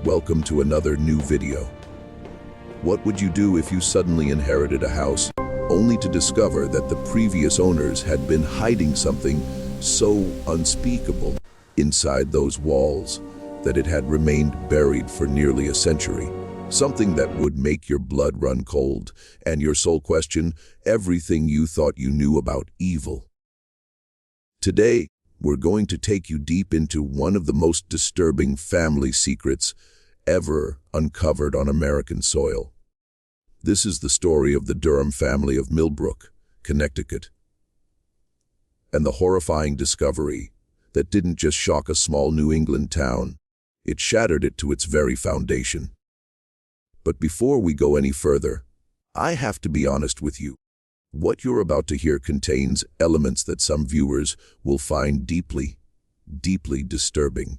Welcome to another new video. What would you do if you suddenly inherited a house only to discover that the previous owners had been hiding something so unspeakable inside those walls that it had remained buried for nearly a century? Something that would make your blood run cold and your soul question everything you thought you knew about evil. Today, we're going to take you deep into one of the most disturbing family secrets ever uncovered on American soil. This is the story of the Durham family of Millbrook, Connecticut, and the horrifying discovery that didn't just shock a small New England town, it shattered it to its very foundation. But before we go any further, I have to be honest with you. What you're about to hear contains elements that some viewers will find deeply, deeply disturbing.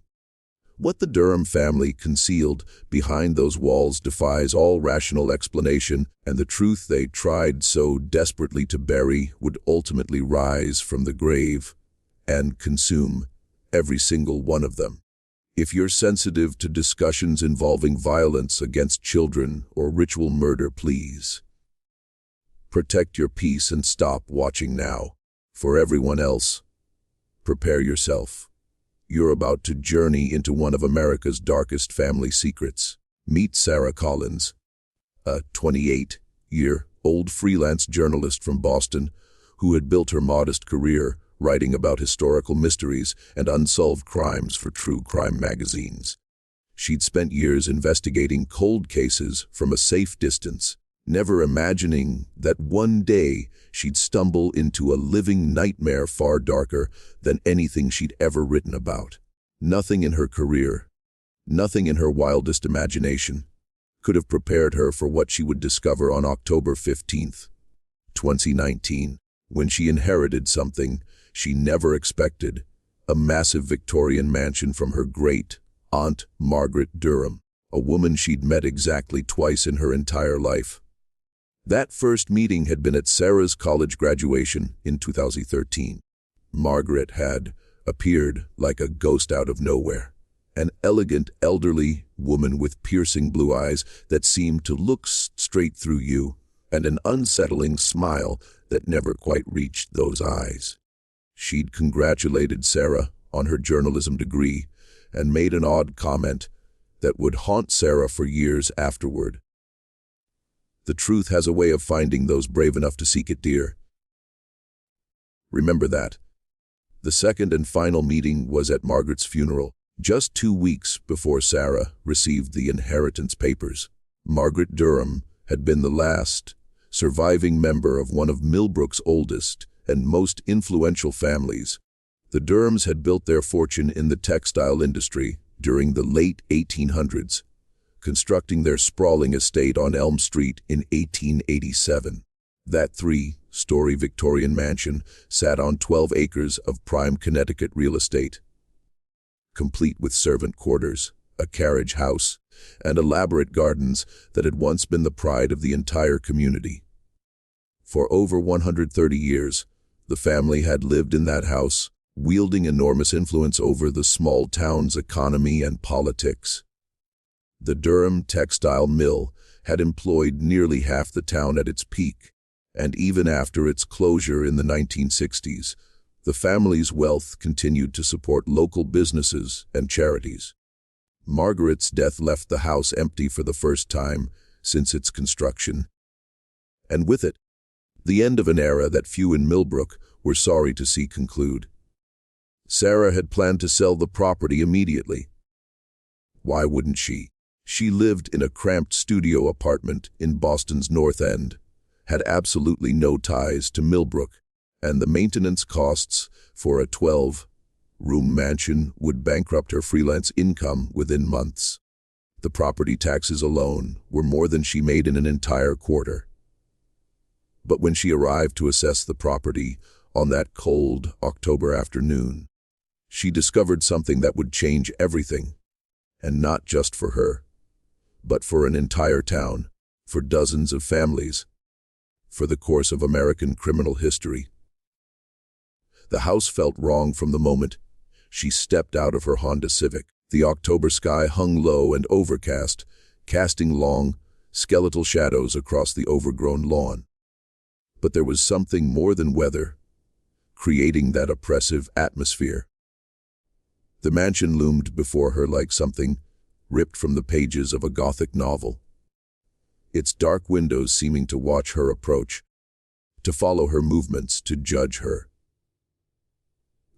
What the Durham family concealed behind those walls defies all rational explanation, and the truth they tried so desperately to bury would ultimately rise from the grave and consume every single one of them. If you're sensitive to discussions involving violence against children or ritual murder, please protect your peace and stop watching now. For everyone else, prepare yourself. You're about to journey into one of America's darkest family secrets. Meet Sarah Collins, a 28-year-old freelance journalist from Boston who had built her modest career writing about historical mysteries and unsolved crimes for true crime magazines. She'd spent years investigating cold cases from a safe distance, never imagining that one day she'd stumble into a living nightmare far darker than anything she'd ever written about. Nothing in her career, nothing in her wildest imagination, could have prepared her for what she would discover on October 15th, 2019, when she inherited something she never expected, a massive Victorian mansion from her great-aunt Margaret Durham, a woman she'd met exactly twice in her entire life. That first meeting had been at Sarah's college graduation in 2013. Margaret had appeared like a ghost out of nowhere, an elegant, elderly woman with piercing blue eyes that seemed to look straight through you, and an unsettling smile that never quite reached those eyes. She'd congratulated Sarah on her journalism degree and made an odd comment that would haunt Sarah for years afterward. The truth has a way of finding those brave enough to seek it, dear. Remember that. The second and final meeting was at Margaret's funeral, just 2 weeks before Sarah received the inheritance papers. Margaret Durham had been the last surviving member of one of Millbrook's oldest and most influential families. The Durhams had built their fortune in the textile industry during the late 1800s, constructing their sprawling estate on Elm Street in 1887. That 3-story Victorian mansion sat on 12 acres of prime Connecticut real estate, complete with servant quarters, a carriage house, and elaborate gardens that had once been the pride of the entire community. For over 130 years, the family had lived in that house, wielding enormous influence over the small town's economy and politics. The Durham textile mill had employed nearly half the town at its peak, and even after its closure in the 1960s, the family's wealth continued to support local businesses and charities. Margaret's death left the house empty for the first time since its construction, and with it, the end of an era that few in Millbrook were sorry to see conclude. Sarah had planned to sell the property immediately. Why wouldn't she? She lived in a cramped studio apartment in Boston's North End, had absolutely no ties to Millbrook, and the maintenance costs for a 12-room mansion would bankrupt her freelance income within months. The property taxes alone were more than she made in an entire quarter. But when she arrived to assess the property on that cold October afternoon, she discovered something that would change everything, and not just for her, but for an entire town, for dozens of families, for the course of American criminal history. The house felt wrong from the moment she stepped out of her Honda Civic. The October sky hung low and overcast, casting long, skeletal shadows across the overgrown lawn. But there was something more than weather, creating that oppressive atmosphere. The mansion loomed before her like something ripped from the pages of a Gothic novel, its dark windows seeming to watch her approach, to follow her movements, to judge her.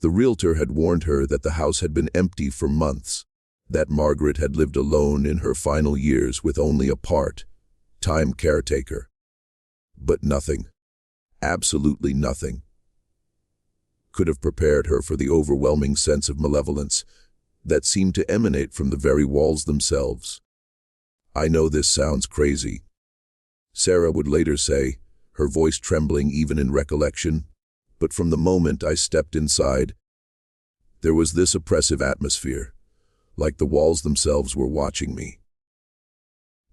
The realtor had warned her that the house had been empty for months, that Margaret had lived alone in her final years with only a part-time caretaker. But nothing, absolutely nothing, could have prepared her for the overwhelming sense of malevolence that seemed to emanate from the very walls themselves. "I know this sounds crazy," Sarah would later say, her voice trembling even in recollection, "but from the moment I stepped inside, there was this oppressive atmosphere, like the walls themselves were watching me."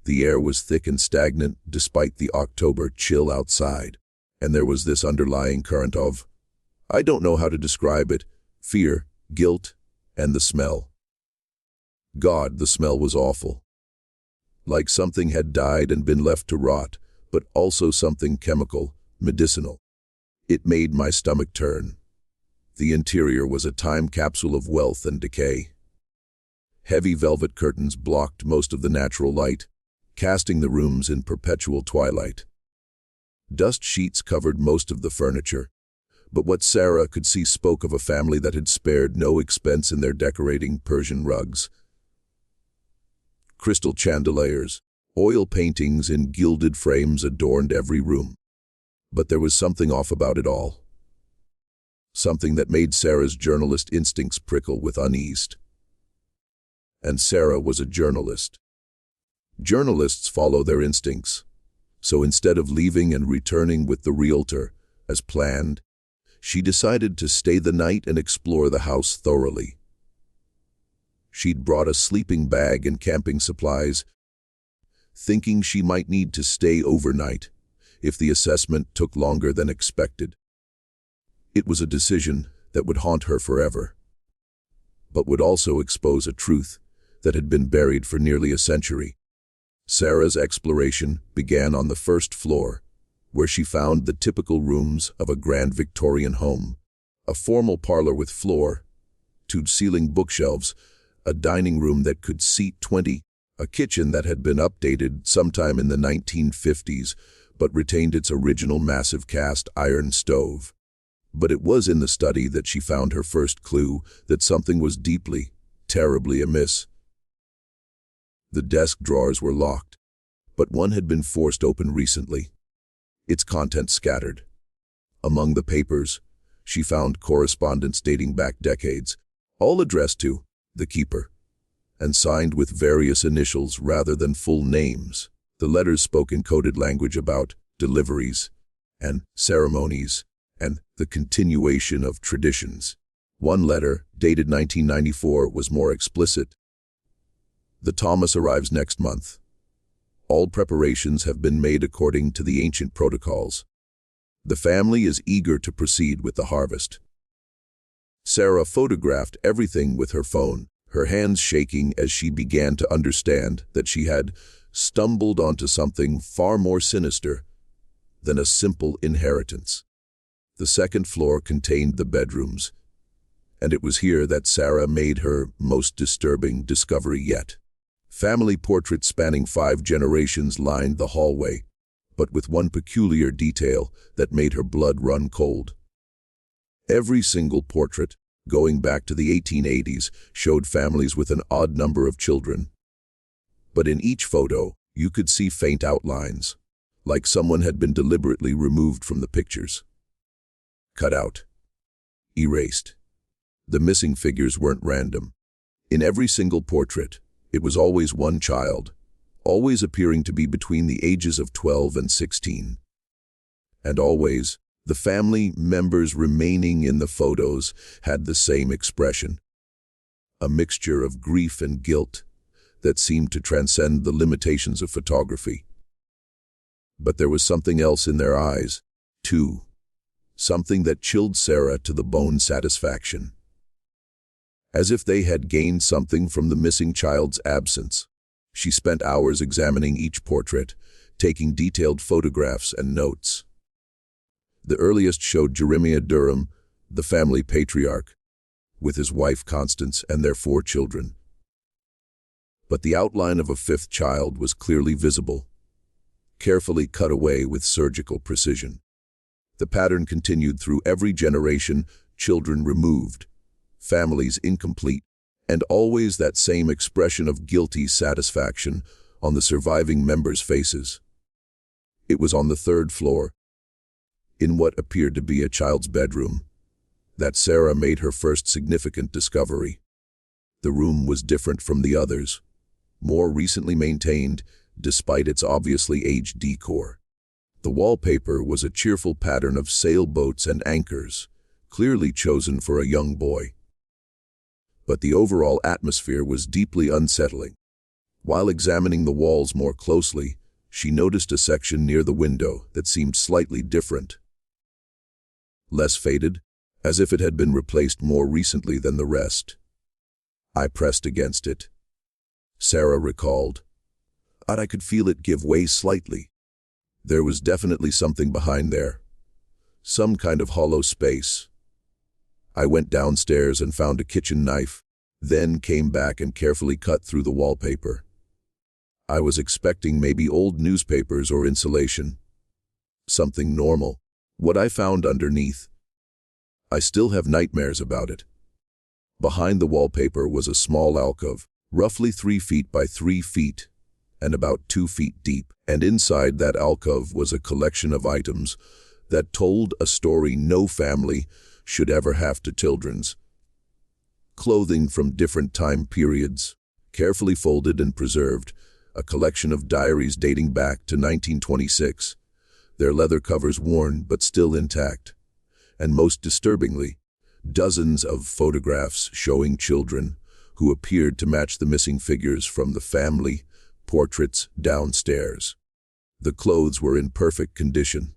The air was thick and stagnant despite the October chill outside, and there was this underlying current of, I don't know how to describe it, fear, guilt, and the smell. God, the smell was awful. Like something had died and been left to rot, but also something chemical, medicinal. It made my stomach turn. The interior was a time capsule of wealth and decay. Heavy velvet curtains blocked most of the natural light, casting the rooms in perpetual twilight. Dust sheets covered most of the furniture, but what Sarah could see spoke of a family that had spared no expense in their decorating Persian rugs. Crystal chandeliers, oil paintings in gilded frames adorned every room. But there was something off about it all. Something that made Sarah's journalist instincts prickle with unease. And Sarah was a journalist. Journalists follow their instincts. So instead of leaving and returning with the realtor, as planned, she decided to stay the night and explore the house thoroughly. She'd brought a sleeping bag and camping supplies, thinking she might need to stay overnight if the assessment took longer than expected. It was a decision that would haunt her forever, but would also expose a truth that had been buried for nearly a century. Sarah's exploration began on the first floor, where she found the typical rooms of a grand Victorian home, a formal parlor with floor-to-ceiling bookshelves, a dining room that could seat 20, a kitchen that had been updated sometime in the 1950s but retained its original massive cast iron stove. But it was in the study that she found her first clue that something was deeply, terribly amiss. The desk drawers were locked, but one had been forced open recently, its contents scattered. Among the papers, she found correspondence dating back decades, all addressed to the keeper, and signed with various initials rather than full names. The letters spoke in coded language about deliveries and ceremonies and the continuation of traditions. One letter, dated 1994, was more explicit. "The Thomas arrives next month. All preparations have been made according to the ancient protocols. The family is eager to proceed with the harvest." Sarah photographed everything with her phone, her hands shaking as she began to understand that she had stumbled onto something far more sinister than a simple inheritance. The second floor contained the bedrooms, and it was here that Sarah made her most disturbing discovery yet. Family portraits spanning 5 generations lined the hallway, but with one peculiar detail that made her blood run cold. Every single portrait, going back to the 1880s, showed families with an odd number of children. But in each photo, you could see faint outlines, like someone had been deliberately removed from the pictures. Cut out. Erased. The missing figures weren't random. In every single portrait, it was always one child, always appearing to be between the ages of 12 and 16. And always, the family members remaining in the photos had the same expression. A mixture of grief and guilt that seemed to transcend the limitations of photography. But there was something else in their eyes, too. Something that chilled Sarah to the bone satisfaction. as if they had gained something from the missing child's absence. She spent hours examining each portrait, taking detailed photographs and notes. The earliest showed Jeremiah Durham, the family patriarch, with his wife Constance and their 4 children. But the outline of a 5th child was clearly visible, carefully cut away with surgical precision. The pattern continued through every generation: children removed, families incomplete, and always that same expression of guilty satisfaction on the surviving members' faces. It was on the 3rd floor, in what appeared to be a child's bedroom, that Sarah made her first significant discovery. The room was different from the others, more recently maintained, despite its obviously aged decor. The wallpaper was a cheerful pattern of sailboats and anchors, clearly chosen for a young boy. But the overall atmosphere was deeply unsettling. While examining the walls more closely, she noticed a section near the window that seemed slightly different. Less faded, as if it had been replaced more recently than the rest. I pressed against it. Sarah recalled. I could feel it give way slightly. There was definitely something behind there. Some kind of hollow space. I went downstairs and found a kitchen knife, then came back and carefully cut through the wallpaper. I was expecting maybe old newspapers or insulation. Something normal. What I found underneath. I still have nightmares about it. Behind the wallpaper was a small alcove, roughly 3 feet by 3 feet, and about 2 feet deep, and inside that alcove was a collection of items that told a story no family should ever have to children's. Clothing from different time periods, carefully folded and preserved, a collection of diaries dating back to 1926, their leather covers worn but still intact, and most disturbingly, dozens of photographs showing children who appeared to match the missing figures from the family portraits downstairs. The clothes were in perfect condition,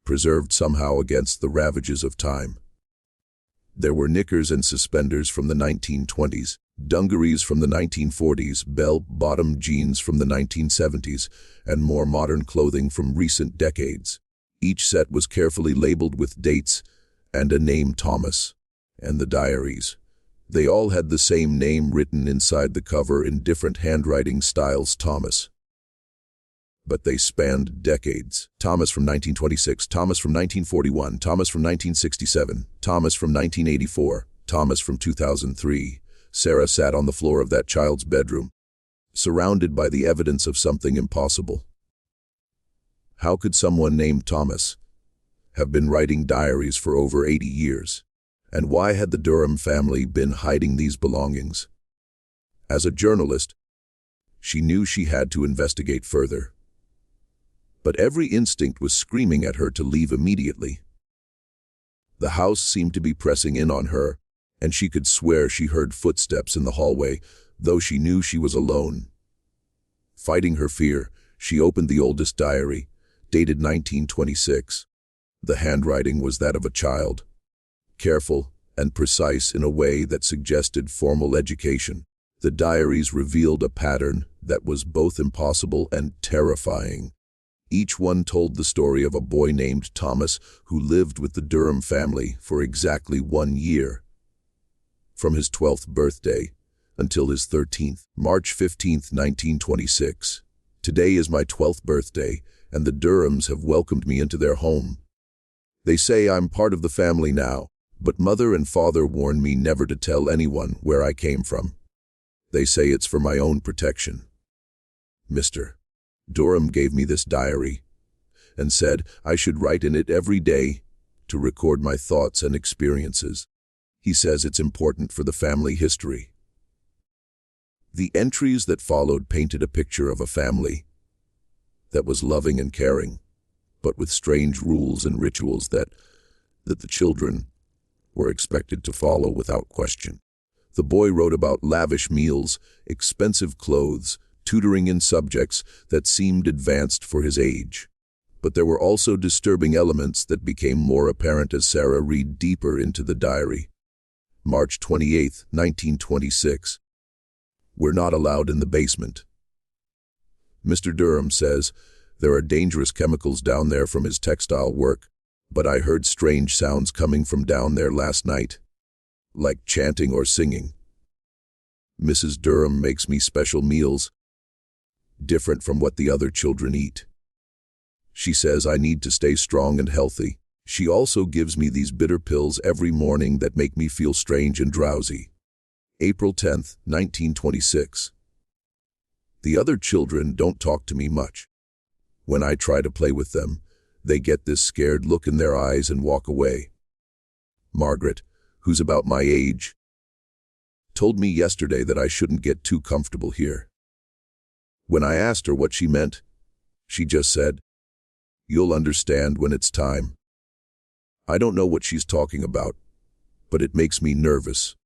preserved somehow against the ravages of time. There were knickers and suspenders from the 1920s, dungarees from the 1940s, bell-bottom jeans from the 1970s, and more modern clothing from recent decades. Each set was carefully labeled with dates and a name, Thomas. And the diaries. They all had the same name written inside the cover in different handwriting styles: Thomas. But they spanned decades. Thomas from 1926, Thomas from 1941, Thomas from 1967, Thomas from 1984, Thomas from 2003. Sarah sat on the floor of that child's bedroom, surrounded by the evidence of something impossible. How could someone named Thomas have been writing diaries for over 80 years? And why had the Durham family been hiding these belongings? As a journalist, she knew she had to investigate further. But every instinct was screaming at her to leave immediately. The house seemed to be pressing in on her, and she could swear she heard footsteps in the hallway, though she knew she was alone. Fighting her fear, she opened the oldest diary, dated 1926. The handwriting was that of a child, careful and precise in a way that suggested formal education. The diaries revealed a pattern that was both impossible and terrifying. Each one told the story of a boy named Thomas who lived with the Durham family for exactly 1 year. From his 12th birthday until his 13th, March 15, 1926. Today is my 12th birthday, and the Durhams have welcomed me into their home. They say I'm part of the family now, but Mother and Father warned me never to tell anyone where I came from. They say it's for my own protection. Mr. Durham gave me this diary and said I should write in it every day to record my thoughts and experiences. He says it's important for the family history. The entries that followed painted a picture of a family that was loving and caring, but with strange rules and rituals that the children were expected to follow without question. The boy wrote about lavish meals, expensive clothes, tutoring in subjects that seemed advanced for his age. But there were also disturbing elements that became more apparent as Sarah read deeper into the diary. March 28, 1926. We're not allowed in the basement. Mr. Durham says there are dangerous chemicals down there from his textile work, but I heard strange sounds coming from down there last night, like chanting or singing. Mrs. Durham makes me special meals, different from what the other children eat. She says I need to stay strong and healthy. She also gives me these bitter pills every morning that make me feel strange and drowsy. April 10, 1926. The other children don't talk to me much. When I try to play with them, they get this scared look in their eyes and walk away. Margaret, who's about my age, told me yesterday that I shouldn't get too comfortable here. When I asked her what she meant, she just said, "You'll understand when it's time." I don't know what she's talking about, but it makes me nervous.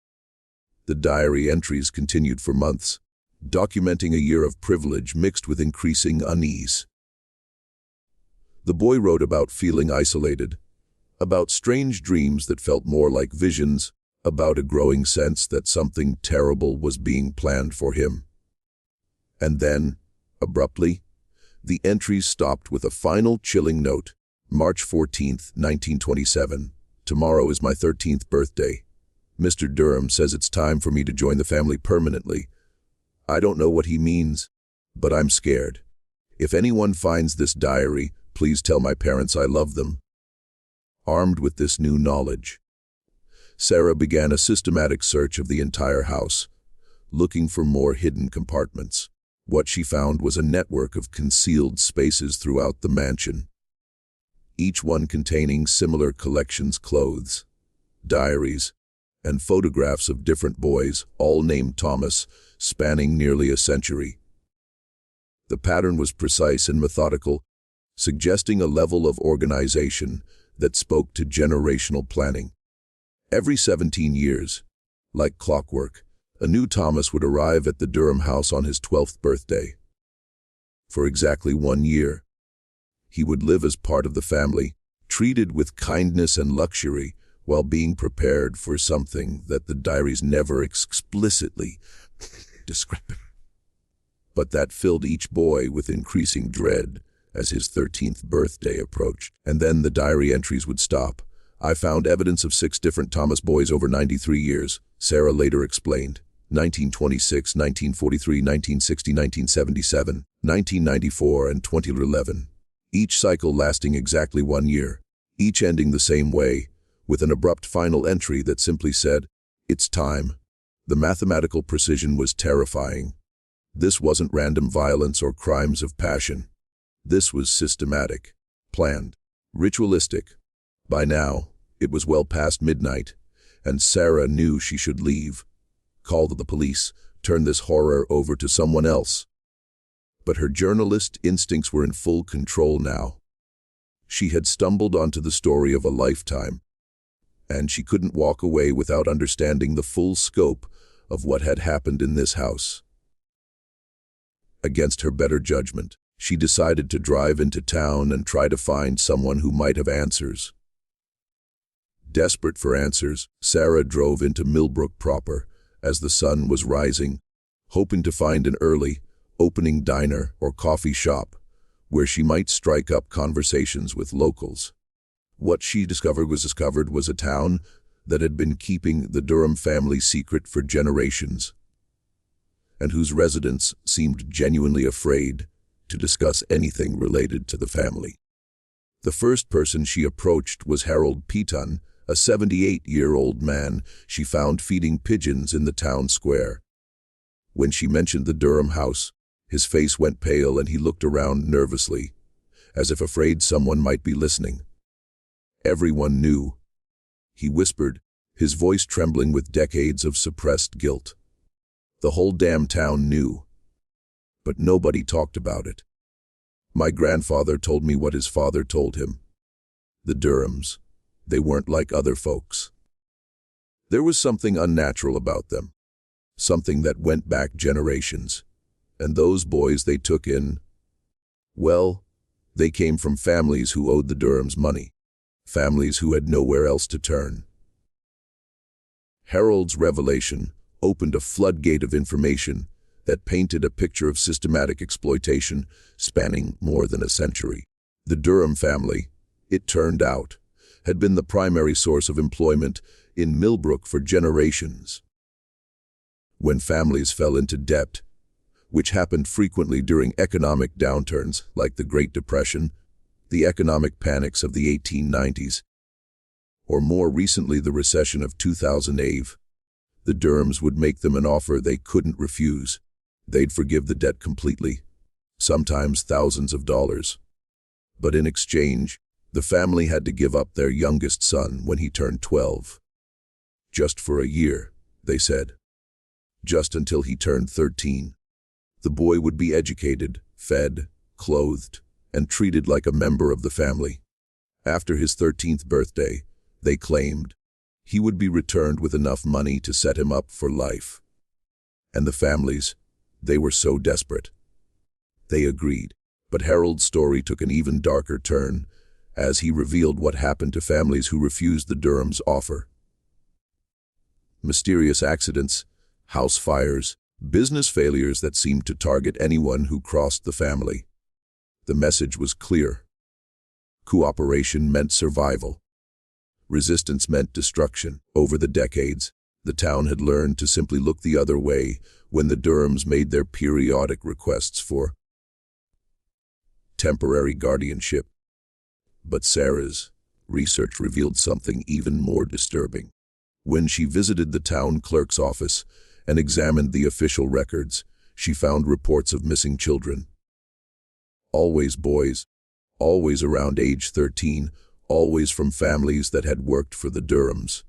The diary entries continued for months, documenting a year of privilege mixed with increasing unease. The boy wrote about feeling isolated, about strange dreams that felt more like visions, about a growing sense that something terrible was being planned for him. And then, abruptly, the entries stopped with a final chilling note. March 14, 1927. Tomorrow is my 13th birthday. Mr. Durham says it's time for me to join the family permanently. I don't know what he means, but I'm scared. If anyone finds this diary, please tell my parents I love them. Armed with this new knowledge, Sarah began a systematic search of the entire house, looking for more hidden compartments. What she found was a network of concealed spaces throughout the mansion, each one containing similar collections, clothes, diaries, and photographs of different boys, all named Thomas, spanning nearly a century. The pattern was precise and methodical, suggesting a level of organization that spoke to generational planning. Every 17 years, like clockwork, a new Thomas would arrive at the Durham house on his 12th birthday. For exactly 1 year, he would live as part of the family, treated with kindness and luxury, while being prepared for something that the diaries never explicitly described, but that filled each boy with increasing dread as his 13th birthday approached. And then the diary entries would stop. I found evidence of 6 different Thomas boys over 93 years, Sarah later explained. 1926, 1943, 1960, 1977, 1994, and 2011. Each cycle lasting exactly 1 year, each ending the same way, with an abrupt final entry that simply said, "It's time." The mathematical precision was terrifying. This wasn't random violence or crimes of passion. This was systematic, planned, ritualistic. By now, it was well past midnight, and Sarah knew she should leave, call the police, turn this horror over to someone else. But her journalist instincts were in full control now. She had stumbled onto the story of a lifetime, and she couldn't walk away without understanding the full scope of what had happened in this house. Against her better judgment, she decided to drive into town and try to find someone who might have answers. Desperate for answers, Sarah drove into Millbrook proper as the sun was rising, hoping to find an early, opening diner or coffee shop where she might strike up conversations with locals. What she discovered was a town that had been keeping the Durham family secret for generations, and whose residents seemed genuinely afraid to discuss anything related to the family. The first person she approached was Harold Peton, a 78-year-old man she found feeding pigeons in the town square. When she mentioned the Durham house, his face went pale and he looked around nervously, as if afraid someone might be listening. Everyone knew, he whispered, his voice trembling with decades of suppressed guilt. The whole damn town knew, but nobody talked about it. My grandfather told me what his father told him. The Durhams, they weren't like other folks. There was something unnatural about them, something that went back generations. And those boys they took in, well, they came from families who owed the Durhams money, families who had nowhere else to turn. Harold's revelation opened a floodgate of information that painted a picture of systematic exploitation spanning more than a century. The Durham family, it turned out, had been the primary source of employment in Millbrook for generations. When families fell into debt, which happened frequently during economic downturns like the Great Depression, the economic panics of the 1890s, or more recently the recession of 2008, the Durhams would make them an offer they couldn't refuse. They'd forgive the debt completely, sometimes thousands of dollars. But in exchange, the family had to give up their youngest son when he turned 12. Just for a year, they said. Just until he turned 13. The boy would be educated, fed, clothed, and treated like a member of the family. After his 13th birthday, they claimed, he would be returned with enough money to set him up for life. And the families, they were so desperate. They agreed. But Harold's story took an even darker turn as he revealed what happened to families who refused the Durham's offer. Mysterious accidents, house fires, business failures that seemed to target anyone who crossed the family. The message was clear. Cooperation meant survival. Resistance meant destruction. Over the decades, the town had learned to simply look the other way when the Durhams made their periodic requests for temporary guardianship. But Sarah's research revealed something even more disturbing. When she visited the town clerk's office and examined the official records, she found reports of missing children. Always boys, always around age 13, always from families that had worked for the Durhams.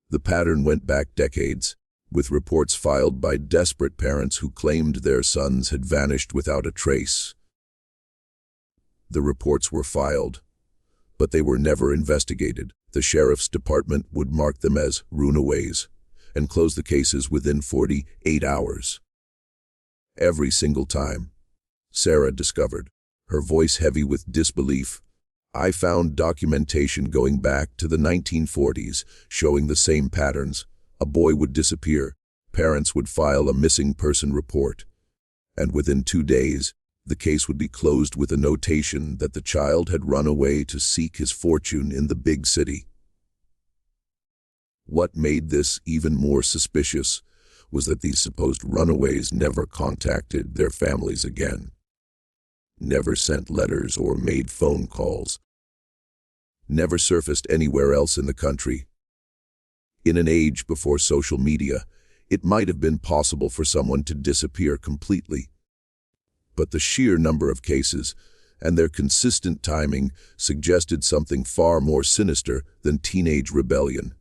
The pattern went back decades, with reports filed by desperate parents who claimed their sons had vanished without a trace. The reports were filed, but they were never investigated. The sheriff's department would mark them as runaways and close the cases within 48 hours. Every single time, Sarah discovered, her voice heavy with disbelief, I found documentation going back to the 1940s showing the same patterns. A boy would disappear, parents would file a missing person report, and within 2 days, the case would be closed with a notation that the child had run away to seek his fortune in the big city. What made this even more suspicious was that these supposed runaways never contacted their families again, never sent letters or made phone calls, never surfaced anywhere else in the country. In an age before social media, it might have been possible for someone to disappear completely. But the sheer number of cases and their consistent timing suggested something far more sinister than teenage rebellion.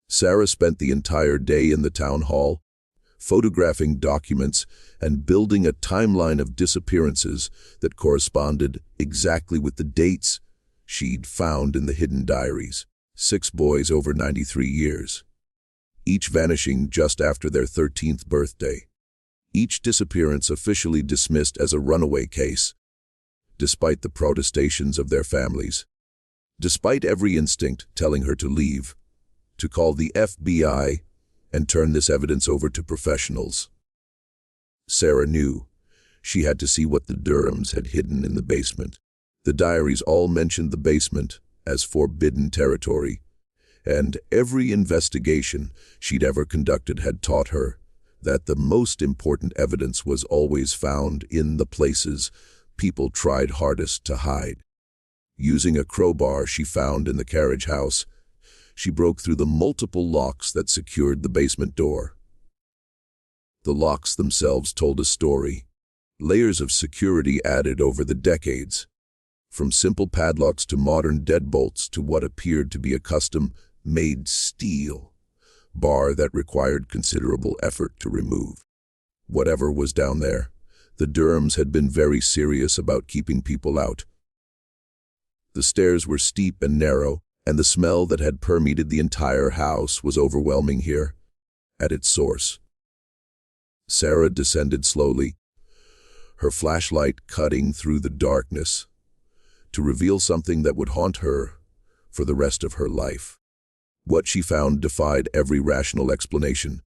Sarah spent the entire day in the town hall, photographing documents and building a timeline of disappearances that corresponded exactly with the dates she'd found in the hidden diaries. 6 boys over 93 years, each vanishing just after their 13th birthday. Each disappearance officially dismissed as a runaway case, despite the protestations of their families, despite every instinct telling her to leave, to call the FBI and turn this evidence over to professionals. Sarah knew she had to see what the Durhams had hidden in the basement. The diaries all mentioned the basement as forbidden territory, and every investigation she'd ever conducted had taught her that the most important evidence was always found in the places people tried hardest to hide. Using a crowbar she found in the carriage house, she broke through the multiple locks that secured the basement door. The locks themselves told a story, layers of security added over the decades, from simple padlocks to modern deadbolts to what appeared to be a custom-made steel bar that required considerable effort to remove. Whatever was down there, the Durhams had been very serious about keeping people out. The stairs were steep and narrow, and the smell that had permeated the entire house was overwhelming here, at its source. Sarah descended slowly, her flashlight cutting through the darkness, to reveal something that would haunt her for the rest of her life. What she found defied every rational explanation.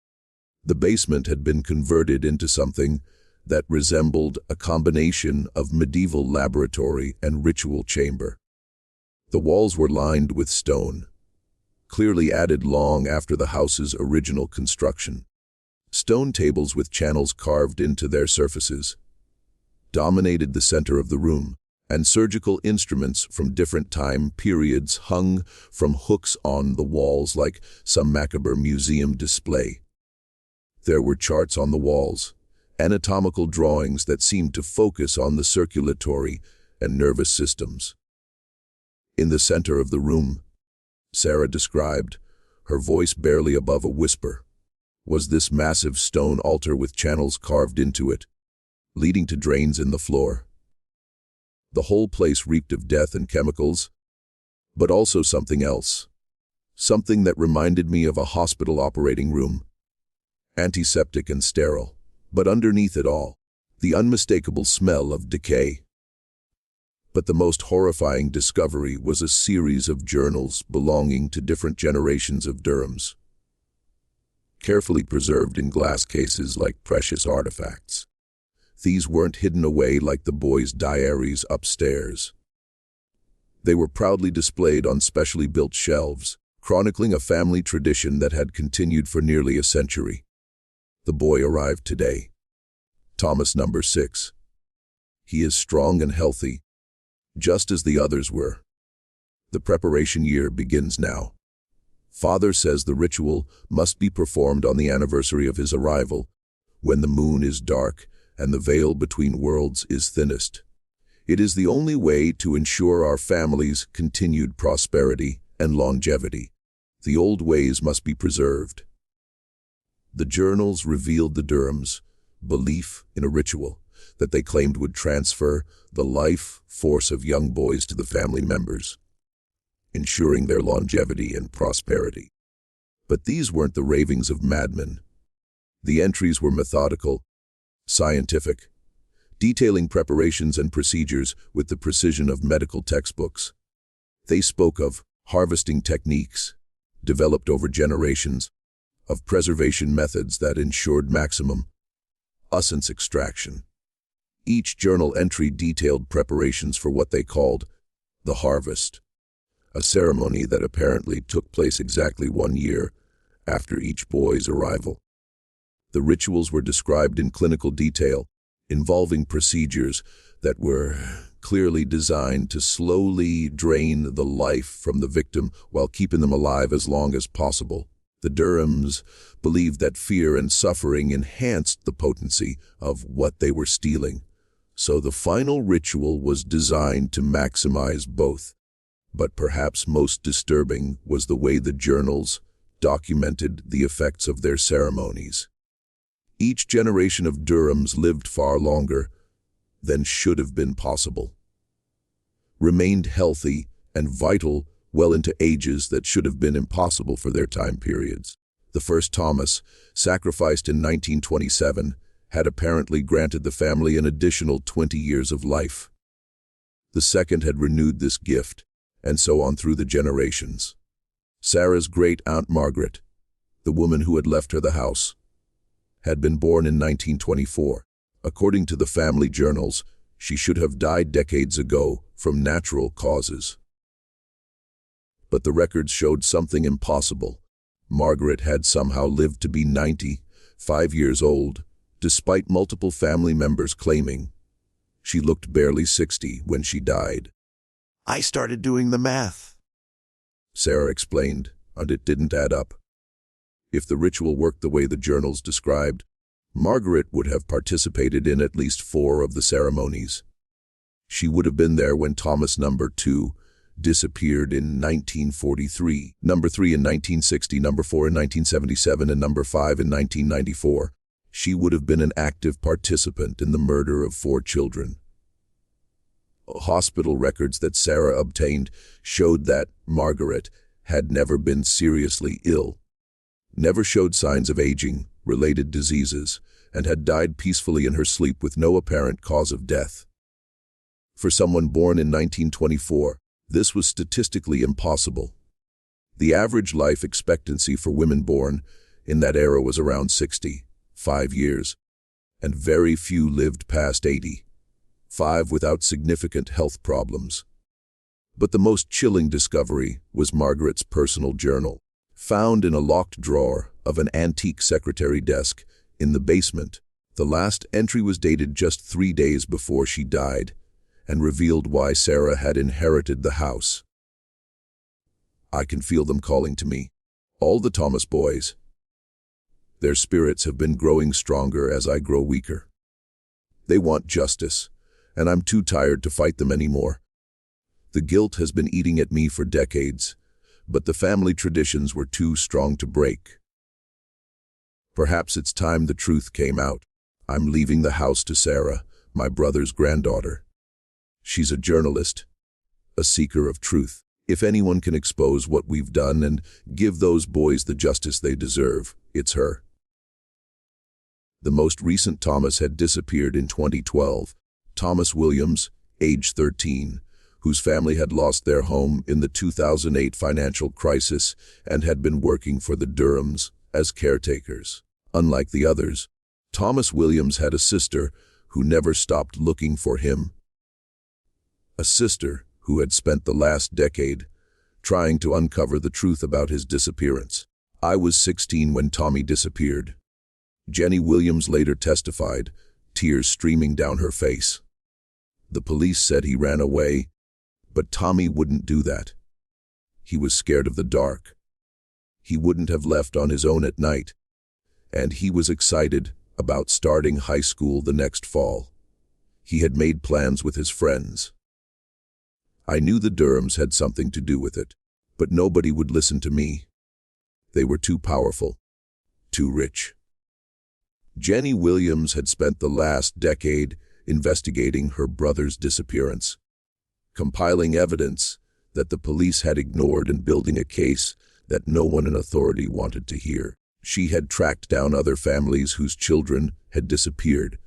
The basement had been converted into something that resembled a combination of medieval laboratory and ritual chamber. The walls were lined with stone, clearly added long after the house's original construction. Stone tables with channels carved into their surfaces dominated the center of the room, and surgical instruments from different time periods hung from hooks on the walls like some macabre museum display. There were charts on the walls, anatomical drawings that seemed to focus on the circulatory and nervous systems. In the center of the room, Sarah described, her voice barely above a whisper, was this massive stone altar with channels carved into it, leading to drains in the floor. The whole place reeked of death and chemicals, but also something else. Something that reminded me of a hospital operating room. Antiseptic and sterile, but underneath it all, the unmistakable smell of decay. But the most horrifying discovery was a series of journals belonging to different generations of Durhams, carefully preserved in glass cases like precious artifacts. These weren't hidden away like the boys' diaries upstairs. They were proudly displayed on specially built shelves, chronicling a family tradition that had continued for nearly a century. The boy arrived today. Thomas number 6. He is strong and healthy, just as the others were. The preparation year begins now. Father says the ritual must be performed on the anniversary of his arrival, when the moon is dark and the veil between worlds is thinnest. It is the only way to ensure our family's continued prosperity and longevity. The old ways must be preserved. The journals revealed the Durhams' belief in a ritual that they claimed would transfer the life force of young boys to the family members, ensuring their longevity and prosperity. But these weren't the ravings of madmen. The entries were methodical, scientific, detailing preparations and procedures with the precision of medical textbooks. They spoke of harvesting techniques, developed over generations, of preservation methods that ensured maximum essence extraction. Each journal entry detailed preparations for what they called the harvest, a ceremony that apparently took place exactly 1 year after each boy's arrival. The rituals were described in clinical detail, involving procedures that were clearly designed to slowly drain the life from the victim while keeping them alive as long as possible. The Durhams believed that fear and suffering enhanced the potency of what they were stealing, so the final ritual was designed to maximize both. But perhaps most disturbing was the way the journals documented the effects of their ceremonies. Each generation of Durhams lived far longer than should have been possible, remained healthy and vital well into ages that should have been impossible for their time periods. The first Thomas, sacrificed in 1927, had apparently granted the family an additional 20 years of life. The second had renewed this gift, and so on through the generations. Sarah's great-aunt Margaret, the woman who had left her the house, had been born in 1924. According to the family journals, she should have died decades ago from natural causes. But the records showed something impossible. Margaret had somehow lived to be 95 years old, despite multiple family members claiming she looked barely 60 when she died. I started doing the math, Sarah explained, and it didn't add up. If the ritual worked the way the journals described, Margaret would have participated in at least 4 of the ceremonies. She would have been there when Thomas number 2 disappeared in 1943, number 3 in 1960, number 4 in 1977, and number 5 in 1994. She would have been an active participant in the murder of 4 children. Hospital records that Sarah obtained showed that Margaret had never been seriously ill, never showed signs of aging, related diseases, and had died peacefully in her sleep with no apparent cause of death. For someone born in 1924, this was statistically impossible. The average life expectancy for women born in that era was around 65 years, and very few lived past 85 without significant health problems. But the most chilling discovery was Margaret's personal journal, found in a locked drawer of an antique secretary desk in the basement. The last entry was dated just 3 days before she died and revealed why Sarah had inherited the house. I can feel them calling to me, all the Thomas boys. Their spirits have been growing stronger as I grow weaker. They want justice, and I'm too tired to fight them anymore. The guilt has been eating at me for decades, but the family traditions were too strong to break. Perhaps it's time the truth came out. I'm leaving the house to Sarah, my brother's granddaughter. She's a journalist, a seeker of truth. If anyone can expose what we've done and give those boys the justice they deserve, it's her. The most recent Thomas had disappeared in 2012. Thomas Williams, age 13, whose family had lost their home in the 2008 financial crisis and had been working for the Durhams as caretakers. Unlike the others, Thomas Williams had a sister who never stopped looking for him. A sister who had spent the last decade trying to uncover the truth about his disappearance. I was 16 when Tommy disappeared. Jenny Williams later testified, tears streaming down her face. The police said he ran away, but Tommy wouldn't do that. He was scared of the dark. He wouldn't have left on his own at night, and he was excited about starting high school the next fall. He had made plans with his friends. I knew the Durhams had something to do with it, but nobody would listen to me. They were too powerful, too rich. Jenny Williams had spent the last decade investigating her brother's disappearance, compiling evidence that the police had ignored and building a case that no one in authority wanted to hear. She had tracked down other families whose children had disappeared,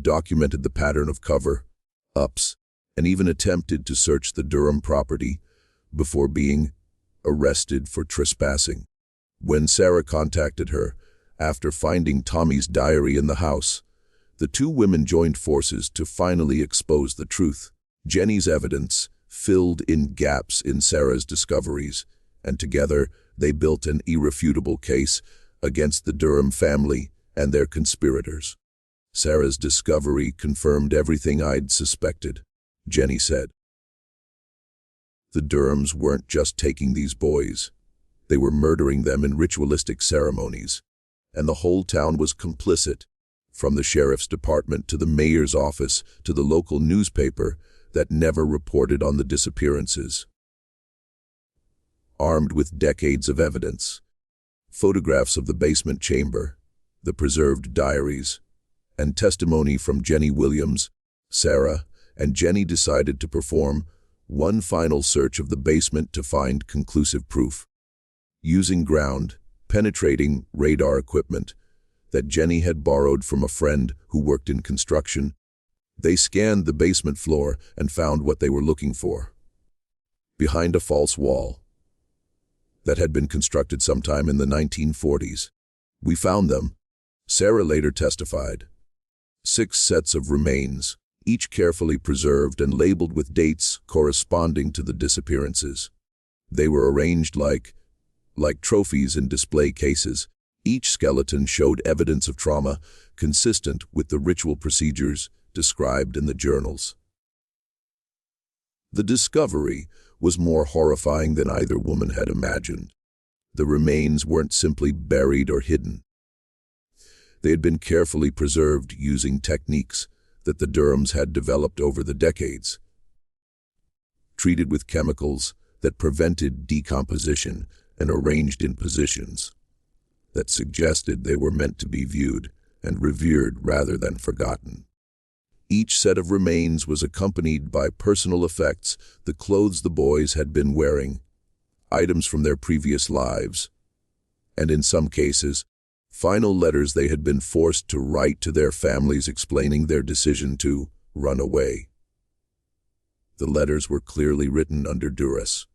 documented the pattern of cover-ups, and even attempted to search the Durham property before being arrested for trespassing. When Sarah contacted her, after finding Tommy's diary in the house, the two women joined forces to finally expose the truth. Jenny's evidence filled in gaps in Sarah's discoveries, and together they built an irrefutable case against the Durham family and their conspirators. Sarah's discovery confirmed everything I'd suspected, Jenny said. The Durhams weren't just taking these boys. They were murdering them in ritualistic ceremonies, and the whole town was complicit, from the sheriff's department to the mayor's office to the local newspaper that never reported on the disappearances. Armed with decades of evidence, photographs of the basement chamber, the preserved diaries, and testimony from Jenny Williams, Sarah and Jenny decided to perform one final search of the basement to find conclusive proof. Using ground-penetrating radar equipment that Jenny had borrowed from a friend who worked in construction, they scanned the basement floor and found what they were looking for. Behind a false wall that had been constructed sometime in the 1940s. We found them, Sarah later testified. 6 sets of remains, each carefully preserved and labeled with dates corresponding to the disappearances. They were arranged like trophies in display cases. Each skeleton showed evidence of trauma consistent with the ritual procedures described in the journals. The discovery was more horrifying than either woman had imagined. The remains weren't simply buried or hidden. They had been carefully preserved using techniques that the Durhams had developed over the decades. Treated with chemicals that prevented decomposition and arranged in positions that suggested they were meant to be viewed and revered rather than forgotten. Each set of remains was accompanied by personal effects, the clothes the boys had been wearing, items from their previous lives, and in some cases, final letters they had been forced to write to their families explaining their decision to run away. The letters were clearly written under duress.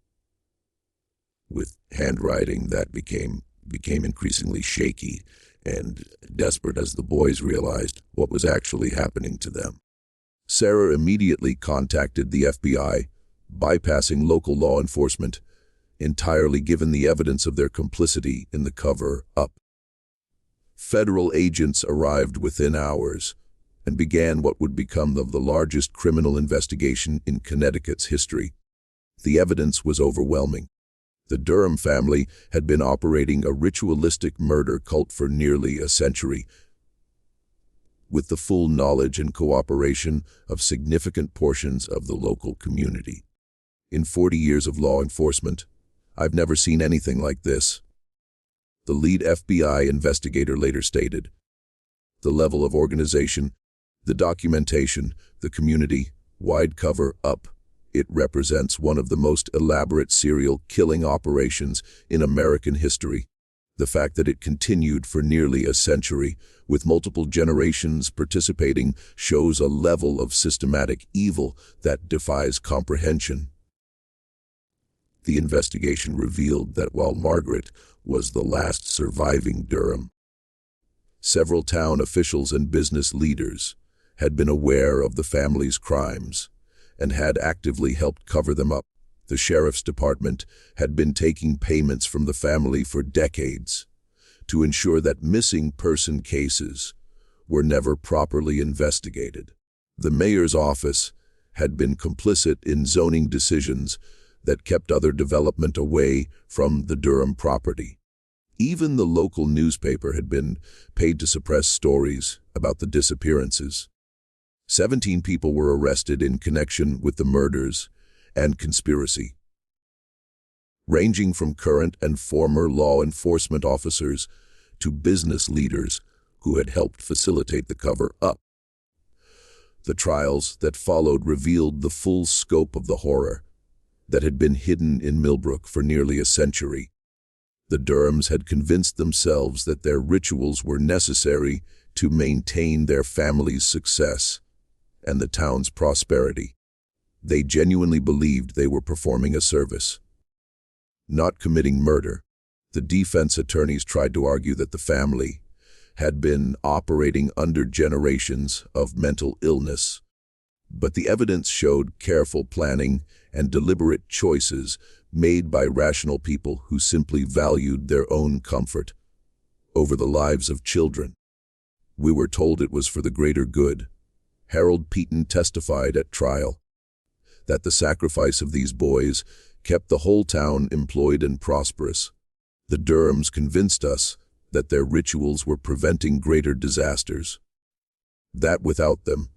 with handwriting that became increasingly shaky and desperate as the boys realized what was actually happening to them. Sarah immediately contacted the FBI, bypassing local law enforcement, entirely given the evidence of their complicity in the cover-up. Federal agents arrived within hours and began what would become the largest criminal investigation in Connecticut's history. The evidence was overwhelming. The Durham family had been operating a ritualistic murder cult for nearly a century, with the full knowledge and cooperation of significant portions of the local community. In 40 years of law enforcement, I've never seen anything like this, the lead FBI investigator later stated. The level of organization, the documentation, the community-wide cover-up, it represents one of the most elaborate serial killing operations in American history. The fact that it continued for nearly a century, with multiple generations participating, shows a level of systematic evil that defies comprehension. The investigation revealed that while Margaret was the last surviving Durham, several town officials and business leaders had been aware of the family's crimes and had actively helped cover them up. The sheriff's department had been taking payments from the family for decades to ensure that missing person cases were never properly investigated. The mayor's office had been complicit in zoning decisions that kept other development away from the Durham property. Even the local newspaper had been paid to suppress stories about the disappearances. 17 people were arrested in connection with the murders and conspiracy, ranging from current and former law enforcement officers to business leaders who had helped facilitate the cover-up. The trials that followed revealed the full scope of the horror that had been hidden in Millbrook for nearly a century. The Durhams had convinced themselves that their rituals were necessary to maintain their family's success and the town's prosperity. They genuinely believed they were performing a service, not committing murder. The defense attorneys tried to argue that the family had been operating under generations of mental illness, but the evidence showed careful planning and deliberate choices made by rational people who simply valued their own comfort over the lives of children. We were told it was for the greater good. Harold Peaton testified at trial that the sacrifice of these boys kept the whole town employed and prosperous. The Durhams convinced us that their rituals were preventing greater disasters, that without them,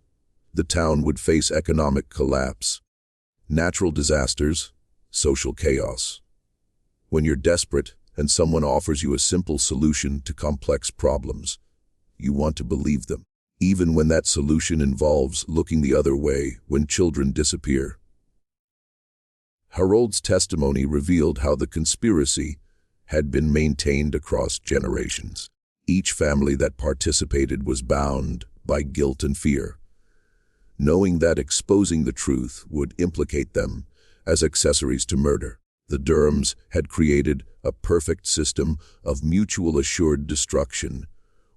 the town would face economic collapse, natural disasters, social chaos. When you're desperate and someone offers you a simple solution to complex problems, you want to believe them, even when that solution involves looking the other way when children disappear. Harold's testimony revealed how the conspiracy had been maintained across generations. Each family that participated was bound by guilt and fear, knowing that exposing the truth would implicate them as accessories to murder. The Durhams had created a perfect system of mutual assured destruction,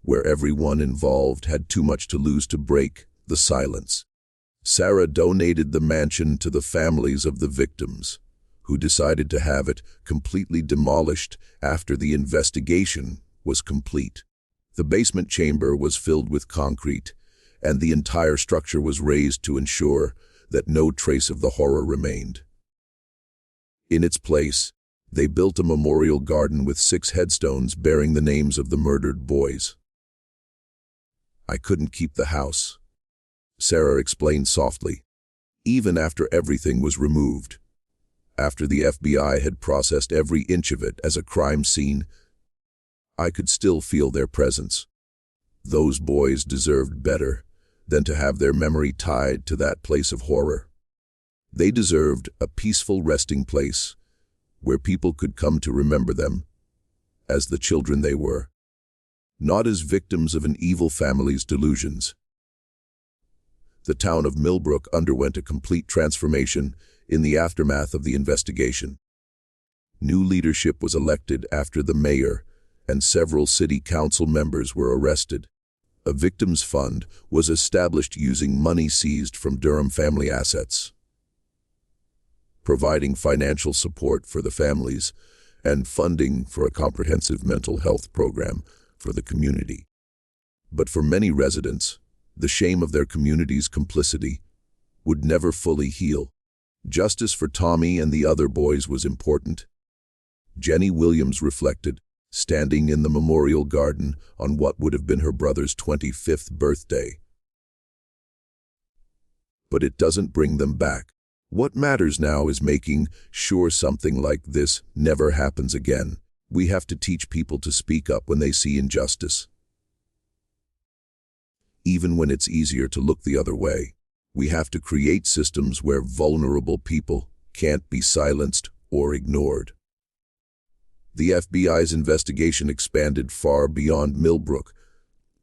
where everyone involved had too much to lose to break the silence. Sarah donated the mansion to the families of the victims, who decided to have it completely demolished after the investigation was complete. The basement chamber was filled with concrete, and the entire structure was raised to ensure that no trace of the horror remained. In its place, they built a memorial garden with 6 headstones bearing the names of the murdered boys. "I couldn't keep the house," Sarah explained softly, "even after everything was removed. After the FBI had processed every inch of it as a crime scene, I could still feel their presence. Those boys deserved better than to have their memory tied to that place of horror. They deserved a peaceful resting place where people could come to remember them as the children they were, not as victims of an evil family's delusions." The town of Millbrook underwent a complete transformation in the aftermath of the investigation. New leadership was elected after the mayor, and several city council members were arrested. A victims fund was established using money seized from Durham family assets, providing financial support for the families and funding for a comprehensive mental health program for the community. But for many residents, the shame of their community's complicity would never fully heal. Justice for Tommy and the other boys was important. Jenny Williams reflected, standing in the memorial garden on what would have been her brother's 25th birthday. But it doesn't bring them back. What matters now is making sure something like this never happens again. We have to teach people to speak up when they see injustice, even when it's easier to look the other way. We have to create systems where vulnerable people can't be silenced or ignored. The FBI's investigation expanded far beyond Millbrook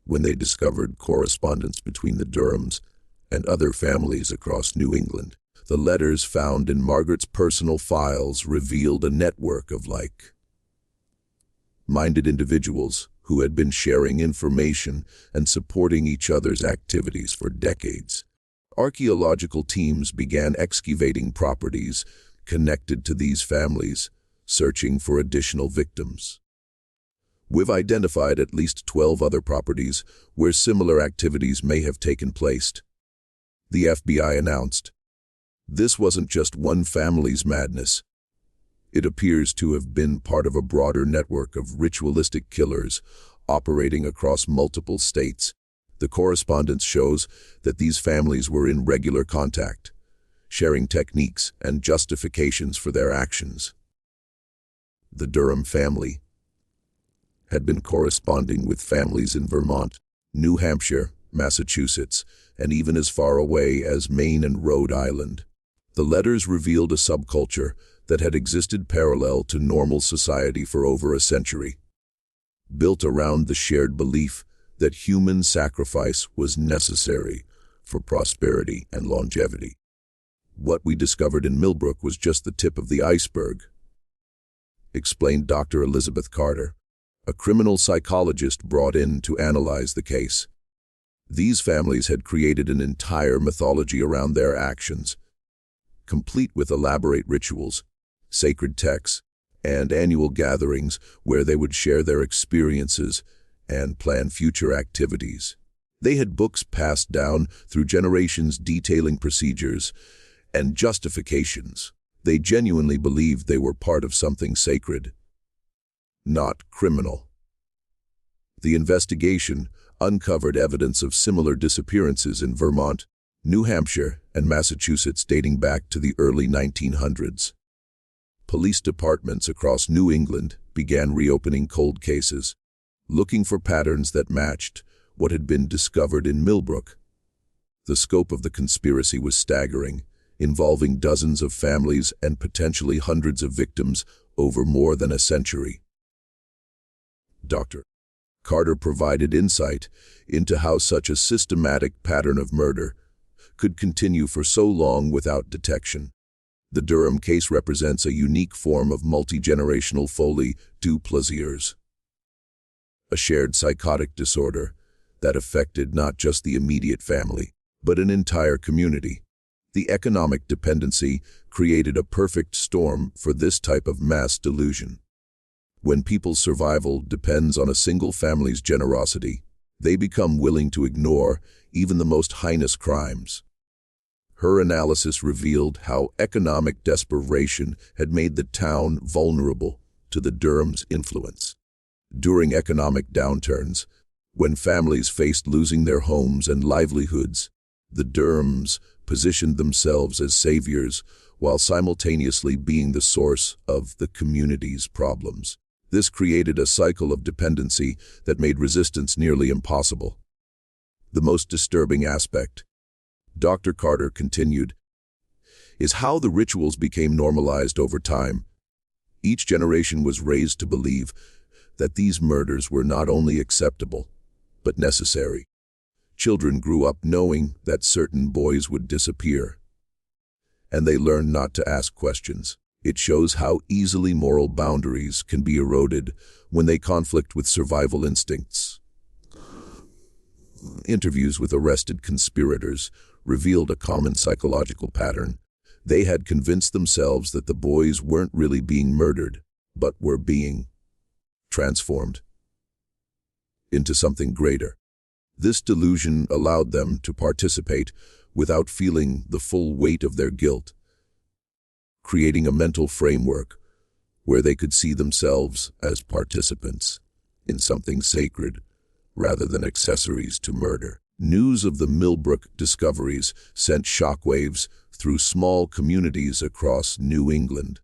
when they discovered correspondence between the Durhams and other families across New England. The letters found in Margaret's personal files revealed a network of like-minded individuals who had been sharing information and supporting each other's activities for decades. Archaeological teams began excavating properties connected to these families, searching for additional victims. We've identified at least 12 other properties where similar activities may have taken place, the FBI announced. This wasn't just one family's madness. It appears to have been part of a broader network of ritualistic killers operating across multiple states. The correspondence shows that these families were in regular contact, sharing techniques and justifications for their actions. The Durham family had been corresponding with families in Vermont, New Hampshire, Massachusetts, and even as far away as Maine and Rhode Island. The letters revealed a subculture that had existed parallel to normal society for over a century, built around the shared belief that human sacrifice was necessary for prosperity and longevity. What we discovered in Millbrook was just the tip of the iceberg, explained Dr. Elizabeth Carter, a criminal psychologist brought in to analyze the case. These families had created an entire mythology around their actions, complete with elaborate rituals, sacred texts, and annual gatherings where they would share their experiences and plan future activities. They had books passed down through generations detailing procedures and justifications. They genuinely believed they were part of something sacred, not criminal. The investigation uncovered evidence of similar disappearances in Vermont, New Hampshire, and Massachusetts dating back to the early 1900s. Police departments across New England began reopening cold cases, looking for patterns that matched what had been discovered in Millbrook. The scope of the conspiracy was staggering, involving dozens of families and potentially hundreds of victims over more than a century. Dr. Carter provided insight into how such a systematic pattern of murder could continue for so long without detection. The Durham case represents a unique form of multi-generational folie du plaisirs, a shared psychotic disorder that affected not just the immediate family, but an entire community. The economic dependency created a perfect storm for this type of mass delusion. When people's survival depends on a single family's generosity, they become willing to ignore even the most heinous crimes. Her analysis revealed how economic desperation had made the town vulnerable to the Durham's influence. During economic downturns, when families faced losing their homes and livelihoods, the Durhams positioned themselves as saviors while simultaneously being the source of the community's problems. This created a cycle of dependency that made resistance nearly impossible. The most disturbing aspect, Dr. Carter continued, is how the rituals became normalized over time. Each generation was raised to believe that these murders were not only acceptable, but necessary. Children grew up knowing that certain boys would disappear, and they learned not to ask questions. It shows how easily moral boundaries can be eroded when they conflict with survival instincts. Interviews with arrested conspirators revealed a common psychological pattern. They had convinced themselves that the boys weren't really being murdered, but were being transformed into something greater. This delusion allowed them to participate without feeling the full weight of their guilt, creating a mental framework where they could see themselves as participants in something sacred rather than accessories to murder. News of the Millbrook discoveries sent shockwaves through small communities across New England.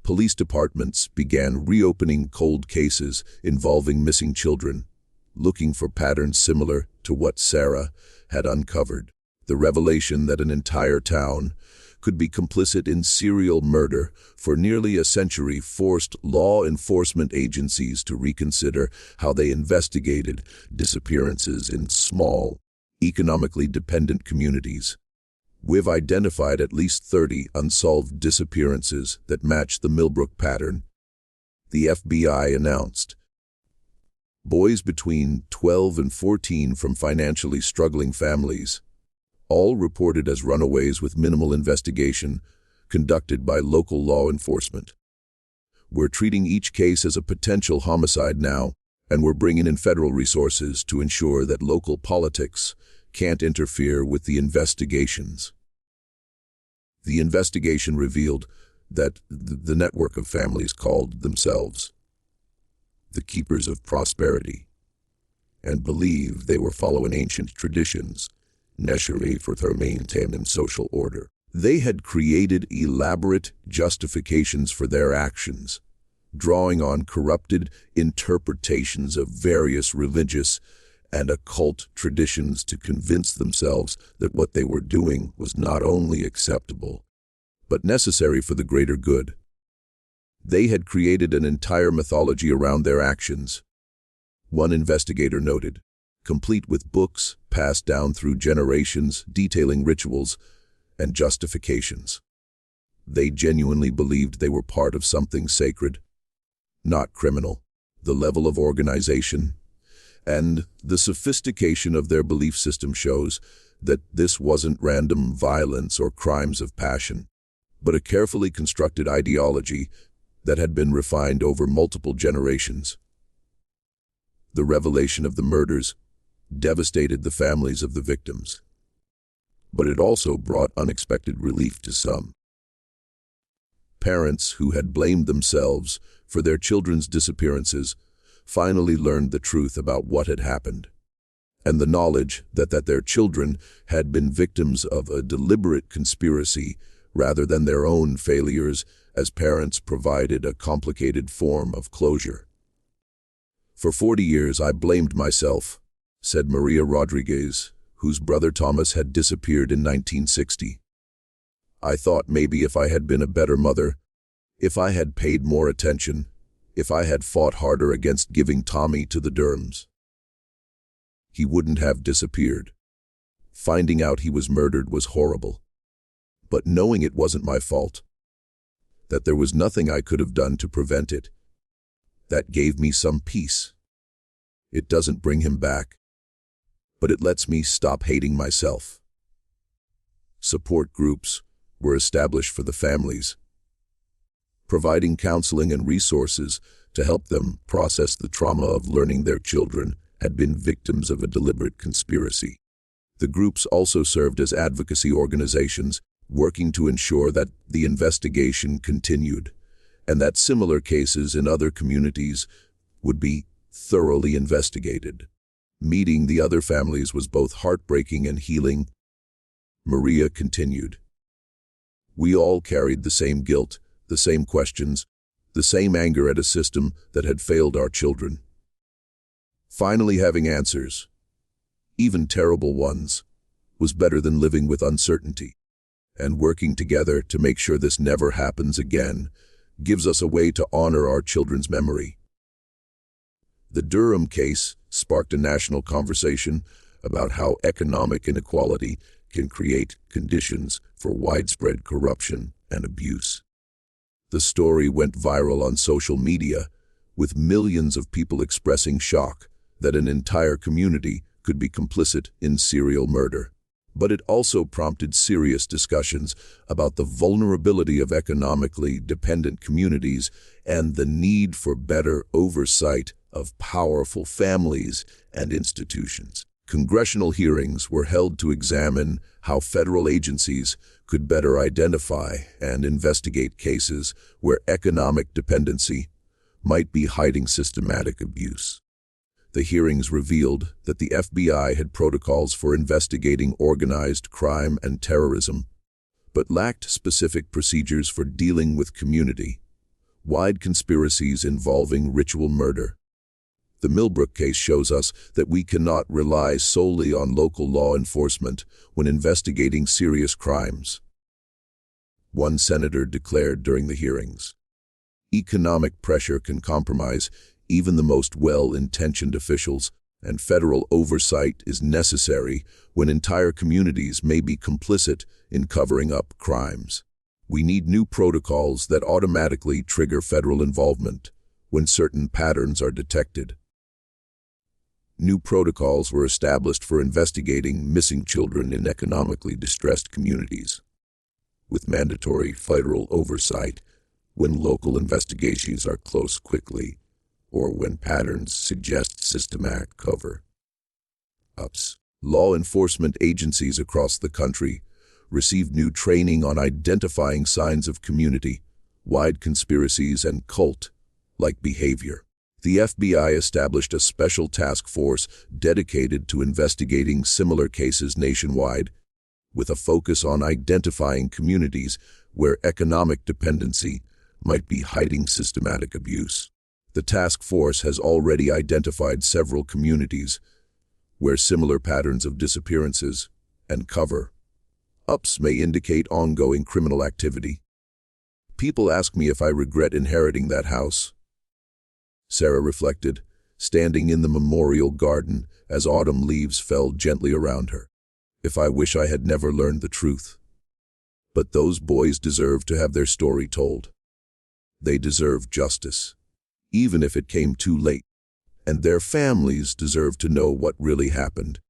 Police departments began reopening cold cases involving missing children, looking for patterns similar to what Sarah had uncovered. The revelation that an entire town could be complicit in serial murder for nearly a century forced law enforcement agencies to reconsider how they investigated disappearances in small, economically dependent communities. We've identified at least 30 unsolved disappearances that match the Millbrook pattern, the FBI announced. Boys between 12 and 14 from financially struggling families, all reported as runaways with minimal investigation conducted by local law enforcement. We're treating each case as a potential homicide now, and we're bringing in federal resources to ensure that local politics can't interfere with the investigations. The investigation revealed that the network of families called themselves the Keepers of Prosperity and believed they were following ancient traditions necessary for their maintaining social order. They had created elaborate justifications for their actions, drawing on corrupted interpretations of various religious and occult traditions to convince themselves that what they were doing was not only acceptable, but necessary for the greater good. They had created an entire mythology around their actions. One investigator noted, complete with books passed down through generations detailing rituals and justifications. They genuinely believed they were part of something sacred, not criminal. The level of organization and the sophistication of their belief system shows that this wasn't random violence or crimes of passion, but a carefully constructed ideology that had been refined over multiple generations. The revelation of the murders devastated the families of the victims, but it also brought unexpected relief to some. Parents who had blamed themselves for their children's disappearances finally learned the truth about what had happened, and the knowledge that their children had been victims of a deliberate conspiracy rather than their own failures as parents provided a complicated form of closure. For 40 years I blamed myself, said Maria Rodriguez, whose brother Thomas had disappeared in 1960. I thought maybe if I had been a better mother, if I had paid more attention, if I had fought harder against giving Tommy to the Durhams, he wouldn't have disappeared. Finding out he was murdered was horrible, but knowing it wasn't my fault, that there was nothing I could have done to prevent it, that gave me some peace. It doesn't bring him back, but it lets me stop hating myself. Support groups were established for the families, providing counseling and resources to help them process the trauma of learning their children had been victims of a deliberate conspiracy. The groups also served as advocacy organizations, working to ensure that the investigation continued and that similar cases in other communities would be thoroughly investigated. Meeting the other families was both heartbreaking and healing. Maria continued. We all carried the same guilt, the same questions, the same anger at a system that had failed our children. Finally having answers, even terrible ones, was better than living with uncertainty. And working together to make sure this never happens again gives us a way to honor our children's memory. The Durham case sparked a national conversation about how economic inequality can create conditions for widespread corruption and abuse. The story went viral on social media, with millions of people expressing shock that an entire community could be complicit in serial murder. But it also prompted serious discussions about the vulnerability of economically dependent communities and the need for better oversight of powerful families and institutions. Congressional hearings were held to examine how federal agencies could better identify and investigate cases where economic dependency might be hiding systematic abuse. The hearings revealed that the FBI had protocols for investigating organized crime and terrorism, but lacked specific procedures for dealing with community-wide conspiracies involving ritual murder. The Millbrook case shows us that we cannot rely solely on local law enforcement when investigating serious crimes. One senator declared during the hearings, "Economic pressure can compromise even the most well-intentioned officials, and federal oversight is necessary when entire communities may be complicit in covering up crimes. We need new protocols that automatically trigger federal involvement when certain patterns are detected." New protocols were established for investigating missing children in economically distressed communities, with mandatory federal oversight when local investigations are closed quickly or when patterns suggest systematic cover-ups. Law enforcement agencies across the country received new training on identifying signs of community-wide conspiracies and cult-like behavior. The FBI established a special task force dedicated to investigating similar cases nationwide, with a focus on identifying communities where economic dependency might be hiding systematic abuse. The task force has already identified several communities where similar patterns of disappearances and cover-ups may indicate ongoing criminal activity. "People ask me if I regret inheriting that house," Sarah reflected, standing in the memorial garden as autumn leaves fell gently around her. "If I wish I had never learned the truth. But those boys deserve to have their story told. They deserve justice, even if it came too late. And their families deserve to know what really happened.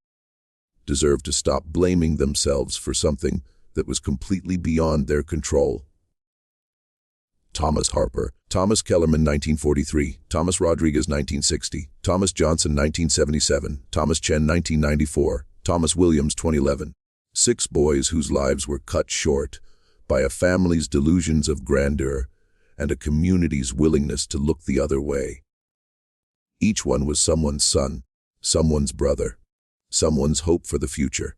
Deserve to stop blaming themselves for something that was completely beyond their control." Thomas Harper, Thomas Kellerman 1943, Thomas Rodriguez 1960, Thomas Johnson 1977, Thomas Chen 1994, Thomas Williams 2011. 6 boys whose lives were cut short by a family's delusions of grandeur and a community's willingness to look the other way. Each one was someone's son, someone's brother, someone's hope for the future.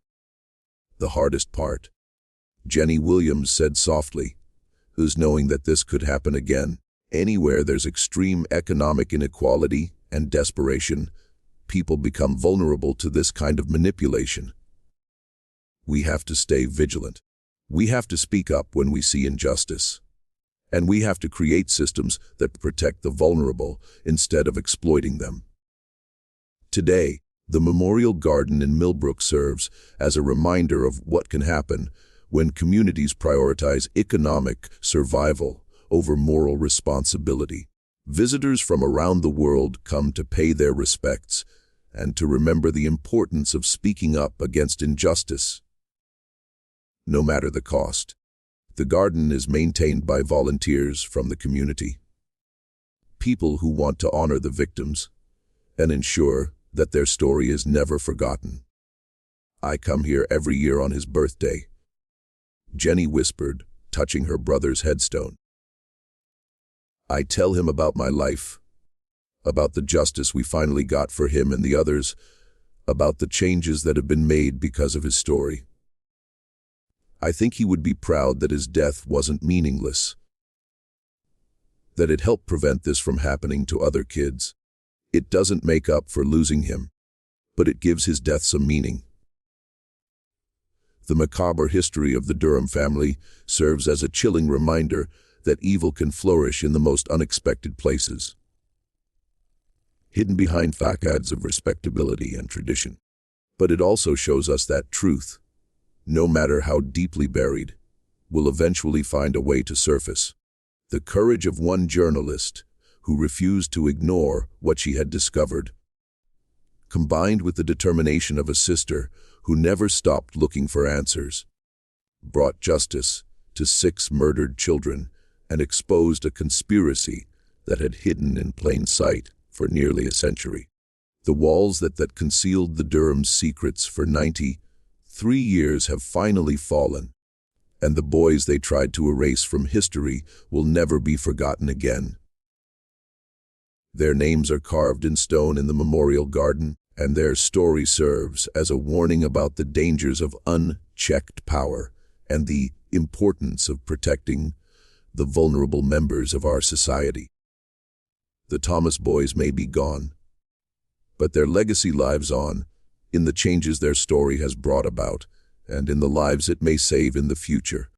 "The hardest part," Jenny Williams said softly, "is knowing that this could happen again. Anywhere there's extreme economic inequality and desperation, people become vulnerable to this kind of manipulation. We have to stay vigilant. We have to speak up when we see injustice. And we have to create systems that protect the vulnerable instead of exploiting them." Today, the Memorial Garden in Millbrook serves as a reminder of what can happen when communities prioritize economic survival over moral responsibility. Visitors from around the world come to pay their respects and to remember the importance of speaking up against injustice, no matter the cost. The garden is maintained by volunteers from the community, people who want to honor the victims and ensure that their story is never forgotten. "I come here every year on his birthday," Jenny whispered, touching her brother's headstone. "I tell him about my life, about the justice we finally got for him and the others, about the changes that have been made because of his story. I think he would be proud that his death wasn't meaningless, that it helped prevent this from happening to other kids. It doesn't make up for losing him, but it gives his death some meaning." The macabre history of the Durham family serves as a chilling reminder that evil can flourish in the most unexpected places, hidden behind facades of respectability and tradition. But it also shows us that truth, no matter how deeply buried, will eventually find a way to surface. The courage of one journalist who refused to ignore what she had discovered, combined with the determination of a sister who never stopped looking for answers, brought justice to 6 murdered children and exposed a conspiracy that had hidden in plain sight for nearly a century. The walls that concealed the Durham's secrets for 93 years have finally fallen, and the boys they tried to erase from history will never be forgotten again. Their names are carved in stone in the memorial garden, and their story serves as a warning about the dangers of unchecked power and the importance of protecting the vulnerable members of our society. The Thomas boys may be gone, but their legacy lives on in the changes their story has brought about and in the lives it may save in the future.